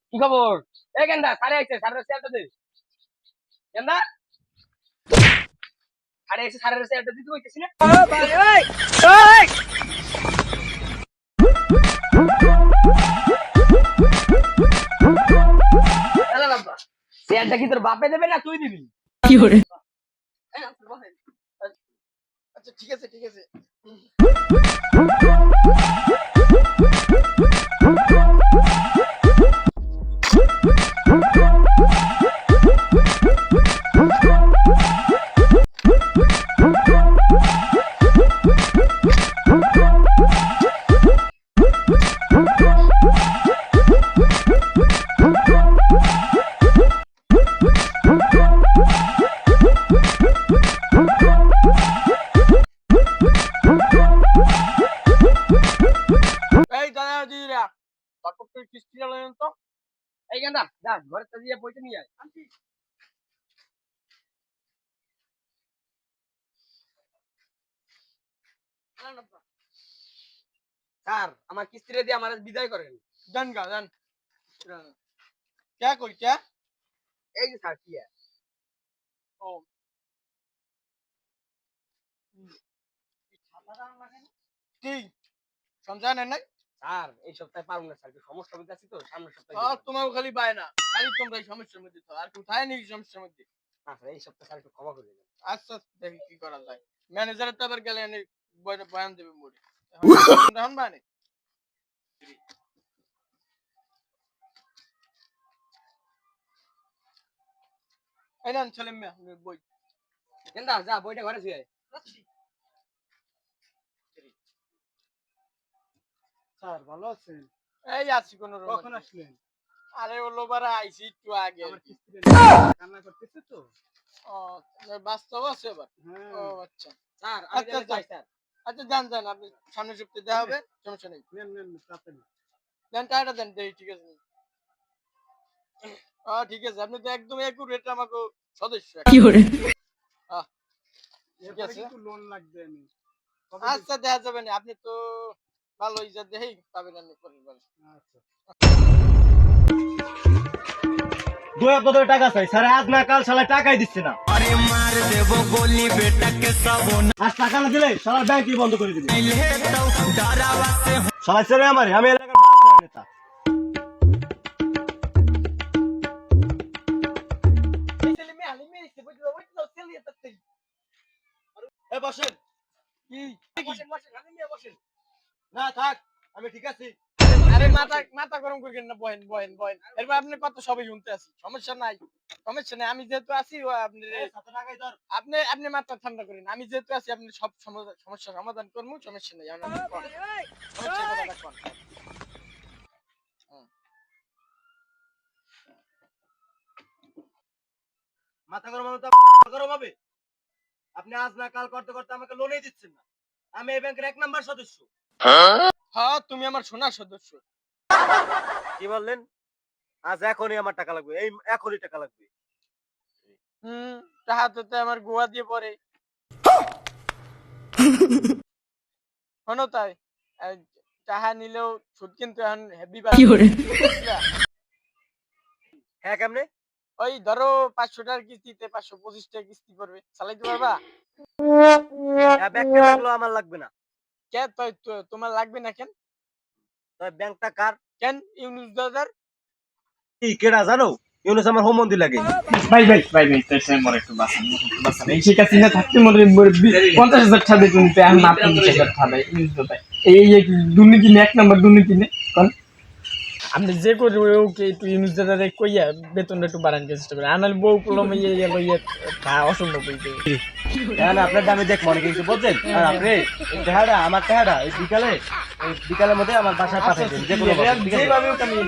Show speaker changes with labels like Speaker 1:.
Speaker 1: কি খবর? এই গেন্দা সাড়ে আইছে সাড়ে শেয়ারটা দে। গেন্দা সাড়ে আইছে সাড়ে শেয়ারটা দিতে কইতেছি না। ও ভাই ওই ওই এলা বাবা শেয়ারটা কি তোর বাপে দেবে না তুই দিবি?
Speaker 2: কি করে?
Speaker 1: আচ্ছা ঠিক আছে ঠিক আছে। এই দাদা দিরা কত কিস্তি লাগেন তো? এই গেন্দা যা ঘরে তো দিয়ে বইতে নিয়ে আয়। আনছি। স্যার আমার কিস্তিরে দিয়ে আমার বিদায় করেন। জান গা জান। क्या कोई क्या? এই যে স্যার কি ও কি সমঝান নাই স্যার এই সপ্তাহে পারুম না স্যার সমস্যা হইতে আছি তো সামনের সপ্তাহে আর তোমার খালি বায় না খালি তোমরা এই সমস্যার মধ্যে তো আর কোথায় নেই সমস্যার মধ্যে না স্যার এই সপ্তাহে স্যার একটু ক্ষমা করে দেবেন আচ্ছা দেখি কি করা যায় ম্যানেজারের তো আবার গেলে এনে বয়ান দেবে মোড়ে এখন মানে এই না ছেলে মেয়ে বই কেন্দা যা বইটা ঘরে শুয়ে স্যার ভালো আছেন এই আছি কোন রকম কখন আসলেন আরে ওলো বারা আইছি একটু আগে আমার কিস্তি কান্না করতেছে তো ও বাস্তব আছে এবার ও আচ্ছা স্যার আমি যাই স্যার আচ্ছা যান যান আপনি সামনে সপ্তাহে দেওয়া হবে সমস্যা নেই নেন নেন চাপেন দেন টাকাটা দেন দেই ঠিক আছে ঠিক আছে আপনি তো একদম একুরেট আমাকে সদস্য
Speaker 2: কি করে?
Speaker 1: ঠিক আছে একটু লোন লাগবে আমি আচ্ছা দেয়া যাবে না আপনি তো ভালো ইজ্জত দেই পাবেন আপনি পরিবার আচ্ছা
Speaker 3: 2000 টাকা চাই স্যার আজ না কাল শালা টাকাই দিচ্ছে না
Speaker 4: अरे मार देबो गोली बेटा के सबो
Speaker 3: আজ টাকা না দিলে শালা ব্যাংকই বন্ধ করে দিবে
Speaker 4: ले तो डरावा से
Speaker 3: শালা ছেড়ে আমারে আমি এলাকার বাস নেতা
Speaker 1: ছেলে মেয়ে আলি মেয়ে এসে বুঝলো ওই তো ছেলে এত তাই
Speaker 3: এ বসেন
Speaker 1: কি বসেন বসেন আলি মেয়ে বসেন
Speaker 3: না থাক আমি ঠিক আছি
Speaker 1: আরে মাথা মাথা গরম করেন না বহেন বহেন বহেন এরপর আপনি কত সবই শুনতে আছি সমস্যা নাই আমি যেহেতু আছি আপনি
Speaker 3: 7 টাকাই ধর
Speaker 1: আপনি আপনি মাথা ঠান্ডা করেন আমি যেহেতু আছি আপনি সব সমস্যা সমাধান করবো সমস্যা নেই
Speaker 3: মাথা গরম হবে তো গরম হবে আপনি আজ না কাল করতে করতে আমাকে লোনই দিচ্ছেন না আমি এই ব্যাংকের 1 নাম্বার সদস্য
Speaker 1: হ্যাঁ তুমি আমার সোনার সদস্য
Speaker 3: কি বললেন আজ এখনই আমার টাকা লাগবে এই এখনই টাকা লাগবে
Speaker 1: তাহাতে আমার গোয়া দিয়ে পড়ে শোনো তাই টাহা নিলেও সুদ কিন্তু এখন হেভি
Speaker 2: কি করে?
Speaker 3: হ্যাঁ কেমনে
Speaker 1: ওই ধরো 500 টাকার কিস্তিতে 525 টাকা কিস্তি পড়বে চালাইতে পারবা
Speaker 3: হ্যাঁ ব্যাংকে লাগলো আমার লাগবে না
Speaker 1: কে তোমার লাগবে না কেন
Speaker 3: তবে ব্যাংকটা কার
Speaker 1: কেন ইউনুস দাদার
Speaker 3: কি কেডা জানো ইউনুস আমার হোম মন্দির লাগে
Speaker 5: ভাই তাই মরে একটু বাঁচান এই শেখ হাসিনা থাকতে মনে 50,000 টাকা দিতে নিতে এখন মাত্র 20,000 টাকা দেয় এই দুর্নীতি নিয়ে 1 নাম্বার দুর্নীতি নিয়ে আপনি যে করে ওকে একটু ইউনুস দাদারে কইয়া বেতনটা একটু বাড়ানোর চেষ্টা করে আনাল বউ কলমে গেল অসম্ভব হইতে
Speaker 3: হ্যাঁ না আপনার দামে দেখ মনে কিন্তু বলছেন আর আপনি টাকাটা আমার টাকাটা এই বিকালের মধ্যে আমার বাসায় পাঠিয়ে দিন যে কোনো
Speaker 1: যেভাবে ওটা নিয়ে